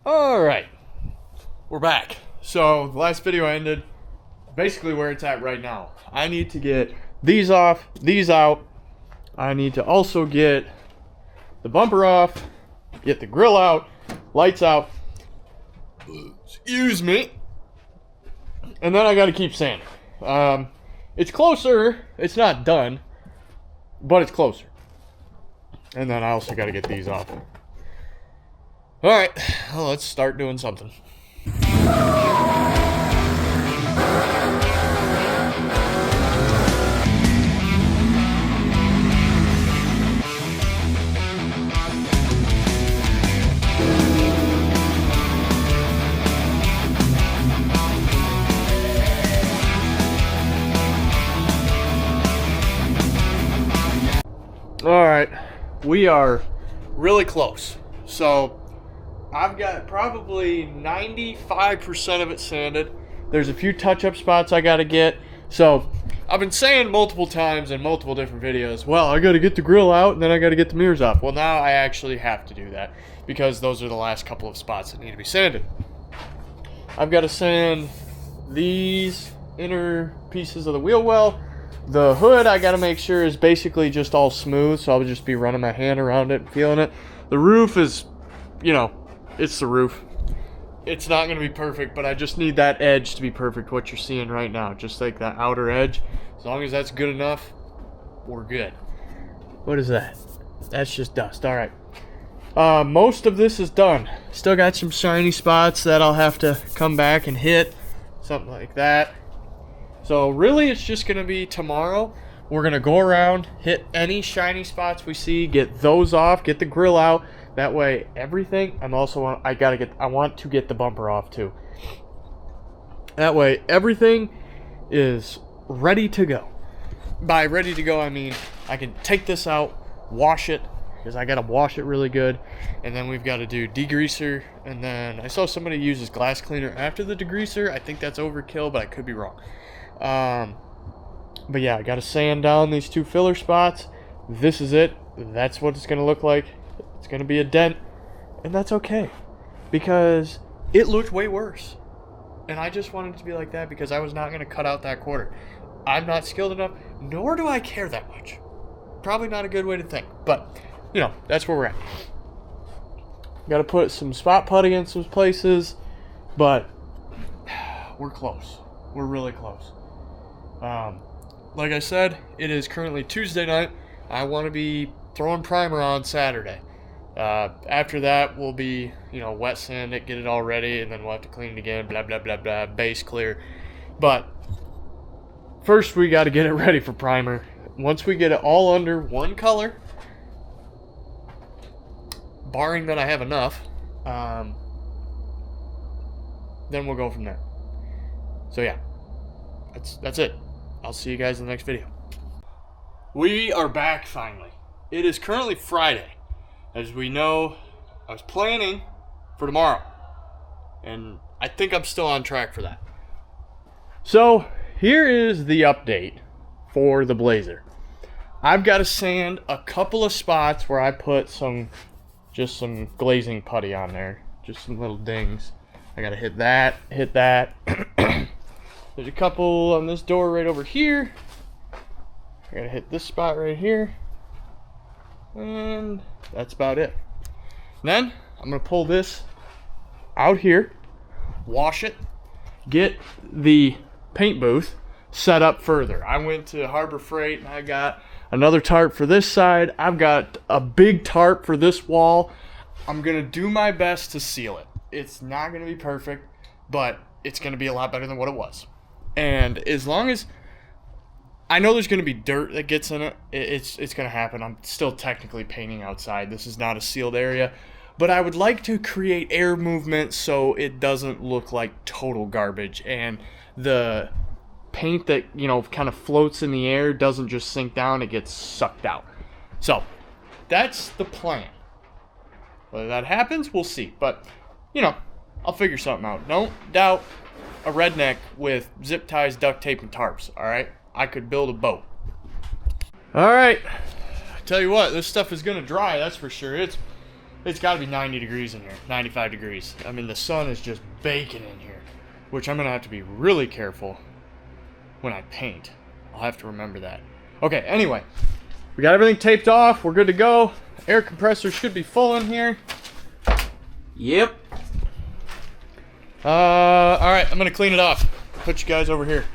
Alright, we're back. So the last video ended basically where it's at right now. I need to get these off, these out. I need to also get the bumper off, get the grill out, lights out, excuse me, and then I gotta keep sanding. It's closer, it's not done, but it's closer. And then I also gotta get these off. Alright, well, let's start doing something. Alright, we are really close. So I've got probably 95% of it sanded. There's a few touch-up spots I gotta get. So I've been saying multiple times in multiple different videos, well, I gotta get the grill out and then I gotta get the mirrors off. Well, now I actually have to do that because those are the last couple of spots that need to be sanded. I've got to sand these inner pieces of the wheel well. The hood I gotta make sure is basically just all smooth, so I'll just be running my hand around it and feeling it. The roof is, you know, it's the roof. It's not gonna be perfect, but I just need that edge to be perfect, what you're seeing right now. Just like that outer edge. As long as that's good enough, we're good. What is that? That's just dust. Alright. Most of this is done. Still got some shiny spots that I'll have to come back and hit. Something like that. So really it's just going to be tomorrow. We're going to go around, hit any shiny spots we see, get those off, get the grill out. That way everything, I want to get the bumper off too. That way everything is ready to go. By ready to go, I mean I can take this out, wash it, because I got to wash it really good. And then we've got to do degreaser. And then I saw somebody uses glass cleaner after the degreaser. I think that's overkill, but I could be wrong. But yeah, I got to sand down these two filler spots. This is it. That's what it's going to look like. It's going to be a dent. And that's okay. Because it looked way worse. And I just wanted it to be like that because I was not going to cut out that quarter. I'm not skilled enough, nor do I care that much. Probably not a good way to think. But, you know, that's where we're at. Got to put some spot putty in some places. But we're close. We're really close. Like I said, it is currently Tuesday night. I want to be throwing primer on Saturday. After that, we'll be, wet sand it, get it all ready, and then we'll have to clean it again, blah, blah, blah, blah, base clear. But first, we got to get it ready for primer. Once we get it all under one color, barring that I have enough, then we'll go from there. So yeah, that's it. I'll see you guys in the next video. We are back finally. It is currently Friday. As we know, I was planning for tomorrow. And I think I'm still on track for that. So, here is the update for the Blazer. I've got to sand a couple of spots where I put some glazing putty on there. Just some little dings. I got to hit that. There's a couple on this door right over here. I gotta hit this spot right here. And that's about it. Then I'm gonna pull this out here, wash it, get the paint booth set up further. I went to Harbor Freight and I got another tarp for this side. I've got a big tarp for this wall. I'm gonna do my best to seal it. It's not gonna be perfect, but it's gonna be a lot better than what it was. And as long as I know there's going to be dirt that gets in it, it's going to happen. I'm still technically painting outside. This is not a sealed area. But I would like to create air movement so it doesn't look like total garbage. And the paint that, kind of floats in the air doesn't just sink down. It gets sucked out. So that's the plan. Whether that happens, we'll see. But, I'll figure something out. Don't doubt a redneck with zip ties, duct tape, and tarps, alright? I could build a boat. Alright. I tell you what, this stuff is going to dry, that's for sure. It's It's got to be 90 degrees in here, 95 degrees. I mean, the sun is just baking in here, which I'm going to have to be really careful when I paint. I'll have to remember that. Okay, anyway, we got everything taped off. We're good to go. Air compressor should be full in here. Yep. All right, I'm going to clean it off. Put you guys over here.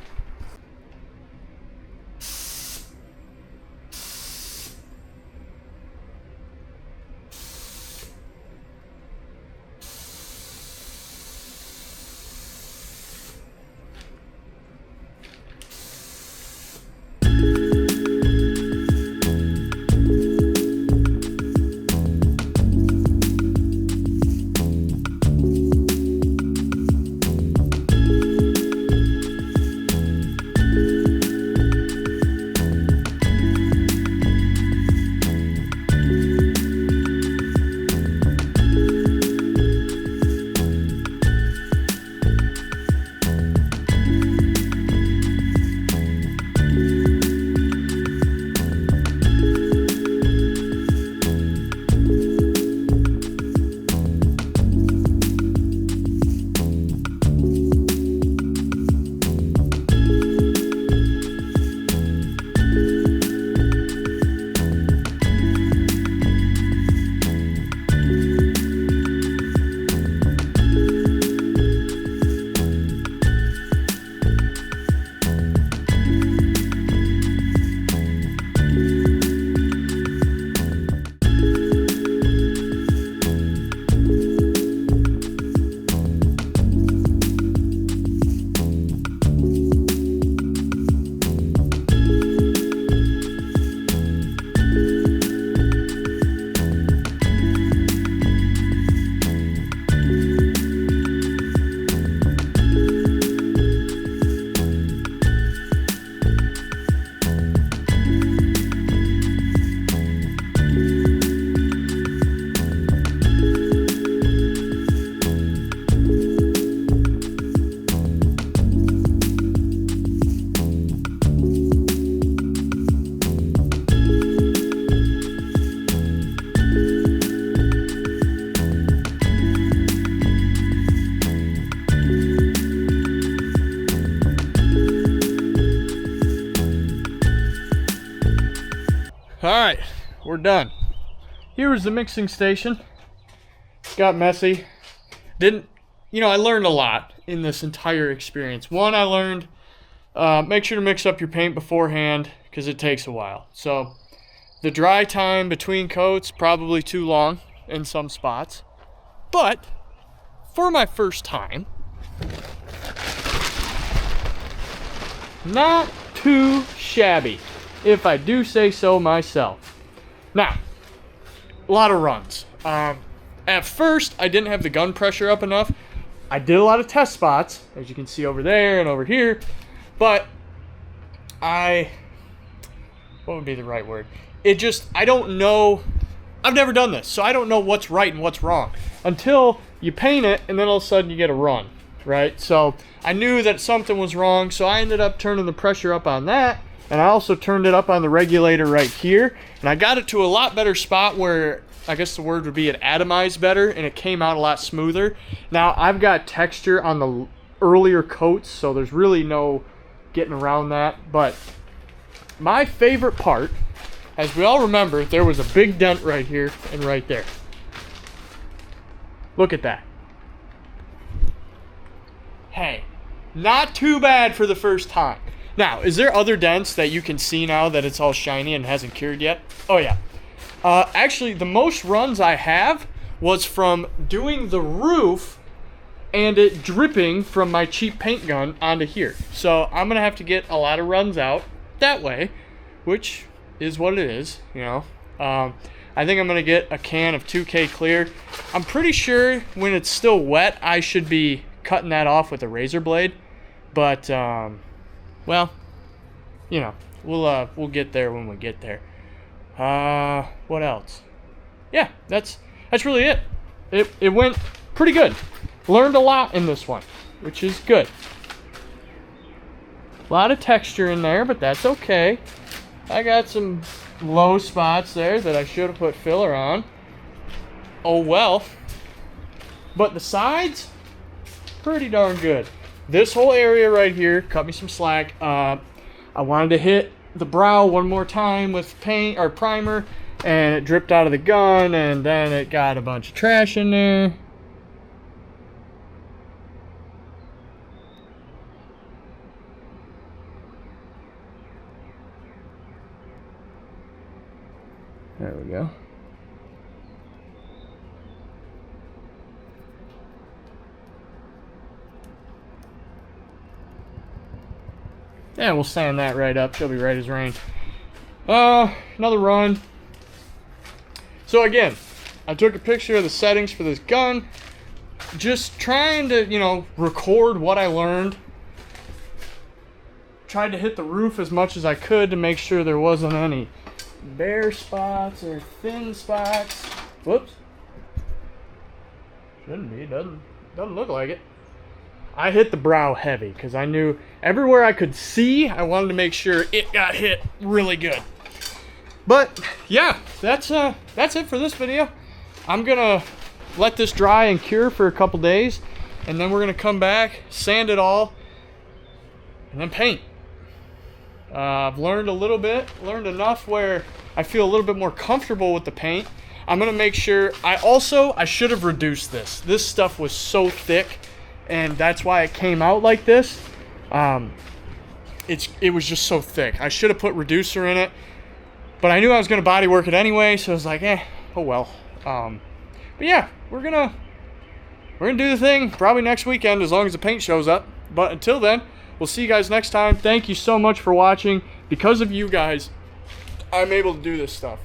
Alright, we're done. Here was the mixing station. Got messy. I learned a lot in this entire experience. One, I learned make sure to mix up your paint beforehand because it takes a while. So the dry time between coats, probably too long in some spots. But for my first time, not too shabby, if I do say so myself. Now, a lot of runs. At first, I didn't have the gun pressure up enough. I did a lot of test spots, as you can see over there and over here, but what would be the right word? I don't know. I've never done this, so I don't know what's right and what's wrong until you paint it, and then all of a sudden you get a run, right? So I knew that something was wrong, so I ended up turning the pressure up on that, and I also turned it up on the regulator right here, and I got it to a lot better spot where I guess the word would be it atomized better, and it came out a lot smoother. Now, I've got texture on the earlier coats, so there's really no getting around that, but my favorite part, as we all remember, there was a big dent right here and right there. Look at that. Hey, not too bad for the first time. Now, is there other dents that you can see now that it's all shiny and hasn't cured yet? Oh, yeah. Actually, the most runs I have was from doing the roof and it dripping from my cheap paint gun onto here. So I'm going to have to get a lot of runs out that way, which is what it is, you know. I think I'm going to get a can of 2K clear. I'm pretty sure when it's still wet, I should be cutting that off with a razor blade. But, well, you know, we'll get there when we get there. What else? Yeah, that's really it. It went pretty good. Learned a lot in this one, which is good. A lot of texture in there, but that's okay. I got some low spots there that I should have put filler on. oh well. But the sides, pretty darn good. This whole area right here, cut me some slack. I wanted to hit the brow one more time with paint or primer, and it dripped out of the gun, and then it got a bunch of trash in there. There we go. Yeah, we'll sand that right up. She'll be right as rain. Another run. So again, I took a picture of the settings for this gun. Just trying to, you know, record what I learned. Tried to hit the roof as much as I could to make sure there wasn't any bare spots or thin spots. Whoops. Shouldn't be. Doesn't look like it. I hit the brow heavy because I knew everywhere I could see, I wanted to make sure it got hit really good. But yeah, that's it for this video. I'm gonna let this dry and cure for a couple days, and then we're gonna come back, sand it all, and then paint. I've learned a little bit, learned enough where I feel a little bit more comfortable with the paint. I'm gonna make sure, I should have reduced this. This stuff was so thick, and that's why it came out like this. It was just so thick. I should have put reducer in it, but I knew I was gonna body work it anyway, so I was like, oh well. But yeah, we're gonna do the thing probably next weekend as long as the paint shows up. But until then, we'll see you guys next time. Thank you so much for watching. Because of you guys, I'm able to do this stuff.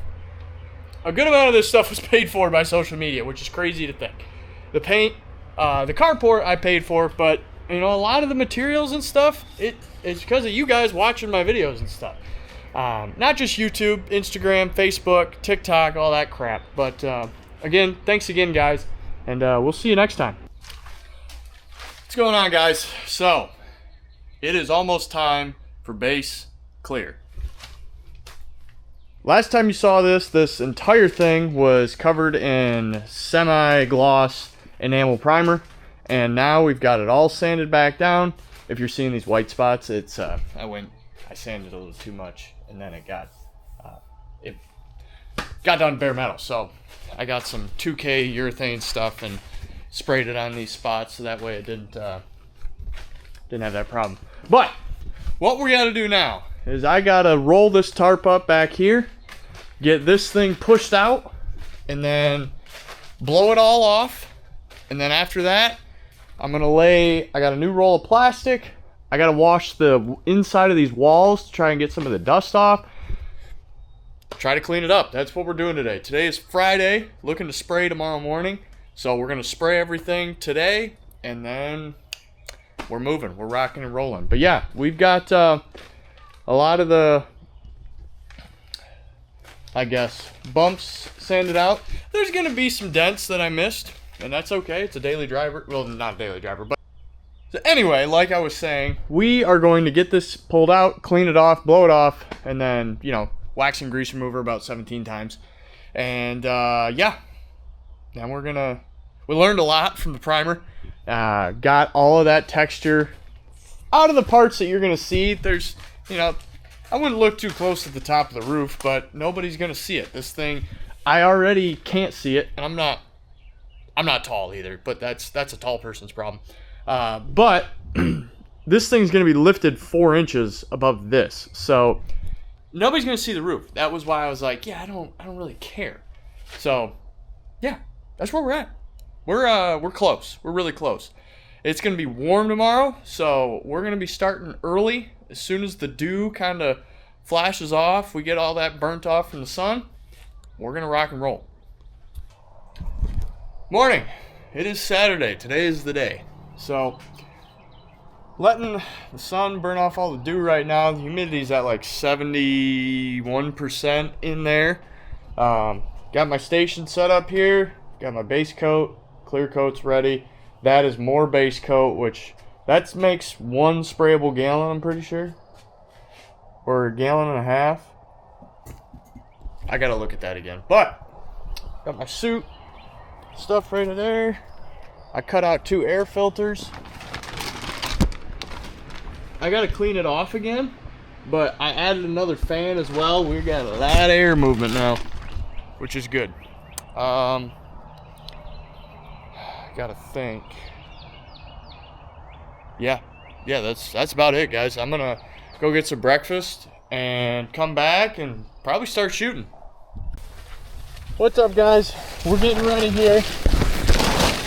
A good amount of this stuff was paid for by social media, which is crazy to think. The paint, the carport I paid for, but you know, a lot of the materials and stuff, it's because of you guys watching my videos and stuff. Not just YouTube, Instagram, Facebook, TikTok, all that crap. But again, thanks again, guys, and we'll see you next time. What's going on, guys? So it is almost time for base clear. Last time you saw this entire thing was covered in semi-gloss enamel primer, and now we've got it all sanded back down. If you're seeing these white spots, it's I sanded a little too much, and then it got down to bare metal. So I got some 2K urethane stuff and sprayed it on these spots so that way it didn't have that problem. But what we got to do now is I got to roll this tarp up back here, get this thing pushed out, and then blow it all off. And then after that, I got a new roll of plastic. I got to wash the inside of these walls to try and get some of the dust off. Try to clean it up. That's what we're doing today. Today is Friday, looking to spray tomorrow morning. So we're going to spray everything today, and then we're moving. We're rocking and rolling. But yeah, we've got a lot of the, I guess, bumps sanded out. There's going to be some dents that I missed, and that's okay. It's a daily driver. Well, not a daily driver, but so anyway, like I was saying, we are going to get this pulled out, clean it off, blow it off, and then, you know, wax and grease remover about 17 times. And yeah, then we learned a lot from the primer. Got all of that texture out of the parts that you're going to see. There's, you know, I wouldn't look too close at the top of the roof, but nobody's going to see it. This thing, I already can't see it, and I'm not tall either, but that's a tall person's problem. But this thing's going to be lifted 4 inches above this, so nobody's going to see the roof. That was why I was like, yeah, I don't really care. So yeah, that's where we're at. We're close. We're really close. It's going to be warm tomorrow, so we're going to be starting early. As soon as the dew kind of flashes off, we get all that burnt off from the sun, we're going to rock and roll. Morning. It is Saturday. Today is the day. So letting the sun burn off all the dew right now. The humidity's at like 71% in there. Got my station set up here. Got my base coat. Clear coat's ready. That is more base coat, which that makes 1 sprayable gallon, I'm pretty sure, or 1.5 gallons. I gotta look at that again. But got my suit, stuff right there. I cut out 2 air filters. I gotta clean it off again, but I added another fan as well. We got a lot of air movement now, which is good. Gotta think. Yeah, that's about it, guys. I'm gonna go get some breakfast and come back and probably start shooting. What's up, guys? We're getting ready here.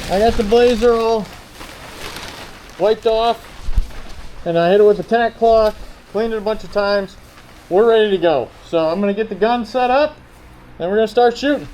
I got the blazer all wiped off, and I hit it with a tack cloth, cleaned it a bunch of times. We're ready to go. So I'm gonna get the gun set up, and we're gonna start shooting.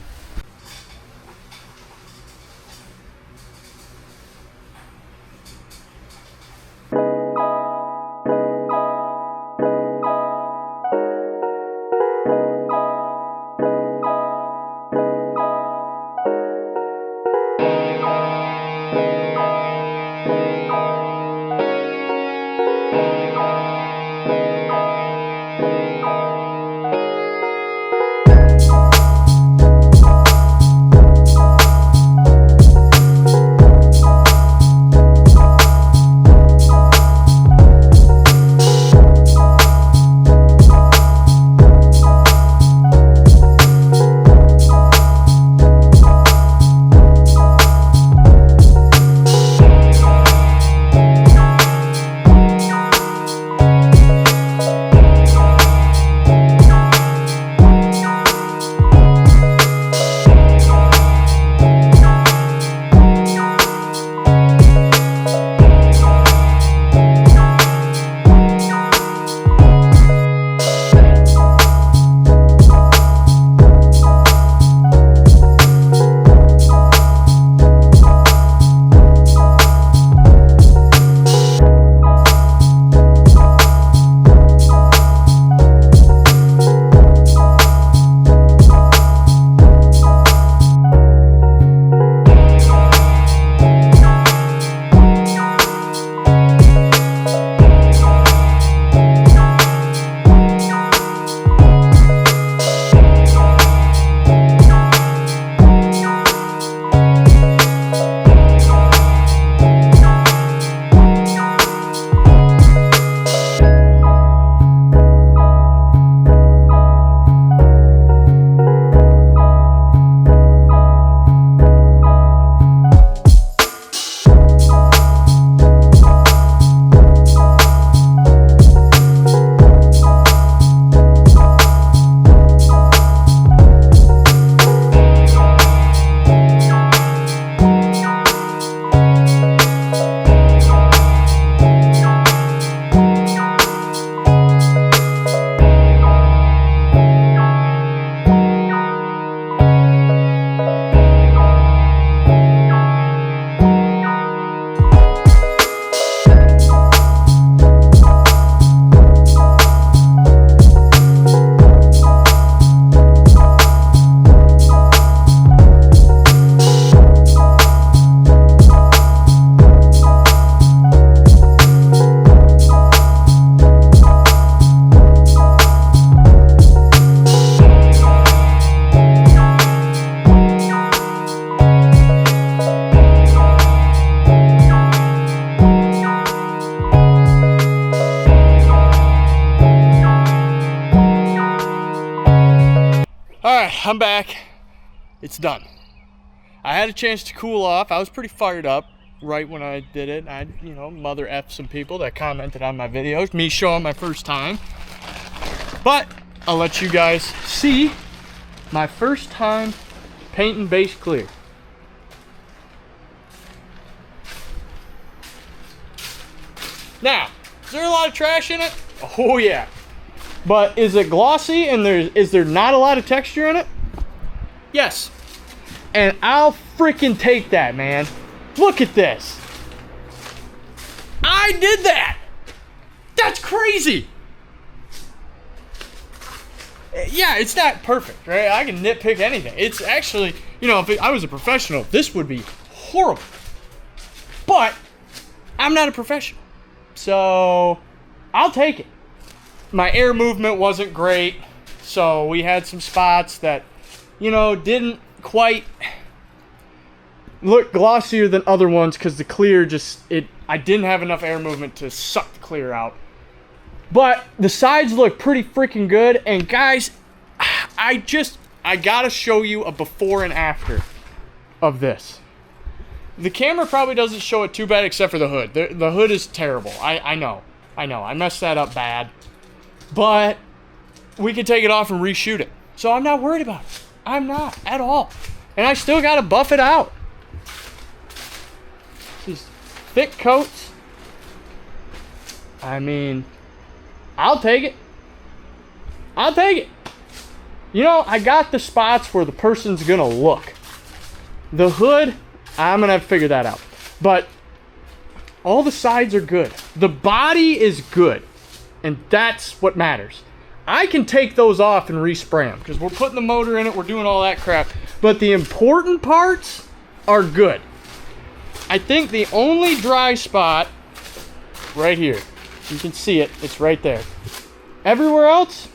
Alright, I'm back. It's done. I had a chance to cool off. I was pretty fired up right when I did it. I, mother F some people that commented on my videos, me showing my first time. But I'll let you guys see my first time painting base clear. Now, is there a lot of trash in it? Oh yeah. But is it glossy and is there not a lot of texture in it? Yes. And I'll freaking take that, man. Look at this. I did that. That's crazy. Yeah, it's not perfect, right? I can nitpick anything. It's actually, if I was a professional, this would be horrible. But I'm not a professional. So I'll take it. My air movement wasn't great, so we had some spots that, didn't quite look glossier than other ones because the clear I didn't have enough air movement to suck the clear out. But the sides look pretty freaking good. And guys, I gotta show you a before and after of this. The camera probably doesn't show it too bad except for the hood. The hood is terrible. I know. I messed that up bad. But we can take it off and reshoot it. So I'm not worried about it. I'm not at all. And I still gotta buff it out. These thick coats. I mean, I'll take it. I'll take it. You know, I got the spots where the person's gonna look. The hood, I'm gonna have to figure that out. But all the sides are good. The body is good. And that's what matters. I can take those off and respray them because we're putting the motor in it, we're doing all that crap. But the important parts are good. I think the only dry spot, right here, you can see it, it's right there. Everywhere else,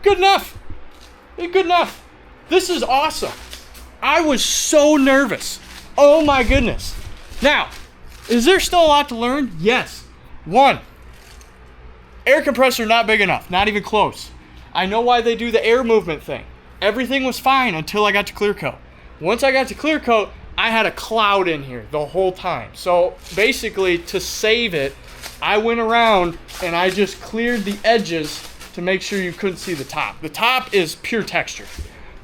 good enough. Good enough. This is awesome. I was so nervous. Oh my goodness. Now, is there still a lot to learn? Yes. One, air compressor not big enough, not even close. I know why they do the air movement thing. Everything was fine until I got to clear coat. Once I got to clear coat, I had a cloud in here the whole time. So basically, to save it, I went around and I just cleared the edges to make sure you couldn't see the top. The top is pure texture.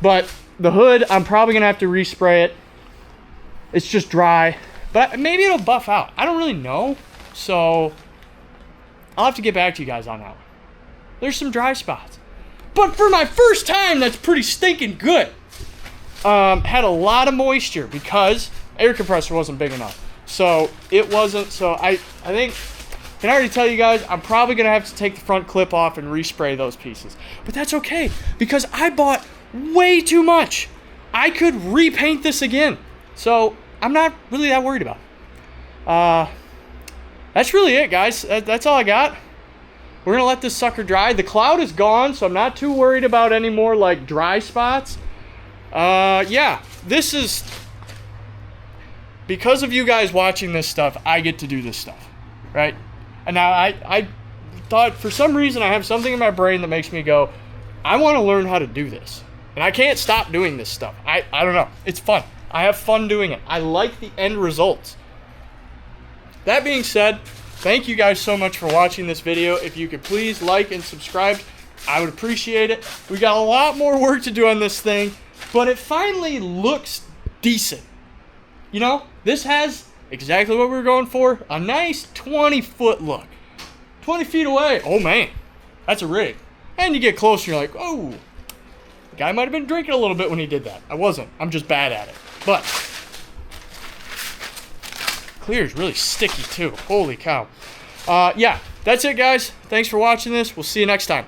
But the hood, I'm probably gonna have to respray it. It's just dry, but maybe it'll buff out. I don't really know. So I'll have to get back to you guys on that one. There's some dry spots. But for my first time, that's pretty stinking good. Had a lot of moisture because air compressor wasn't big enough. So it wasn't, so I think, can I already tell you guys, I'm probably gonna have to take the front clip off and respray those pieces. But that's okay, because I bought way too much. I could repaint this again. So I'm not really that worried about it. That's really it, guys. That's all I got. We're gonna let this sucker dry. The cloud is gone, so I'm not too worried about any more like dry spots. Yeah, this is, because of you guys watching this stuff, I get to do this stuff, right? And now I thought, for some reason, I have something in my brain that makes me go, I want to learn how to do this. And I can't stop doing this stuff. I don't know. It's fun. I have fun doing it. I like the end results. That being said, thank you guys so much for watching this video. If you could please like and subscribe, I would appreciate it. We got a lot more work to do on this thing, but it finally looks decent. You know, this has exactly what we were going for. A nice 20-foot look. 20 feet away. Oh, man. That's a rig. And you get closer, you're like, oh, the guy might have been drinking a little bit when he did that. I wasn't. I'm just bad at it. But clear is really sticky, too. Holy cow. Yeah, that's it, guys. Thanks for watching this. We'll see you next time.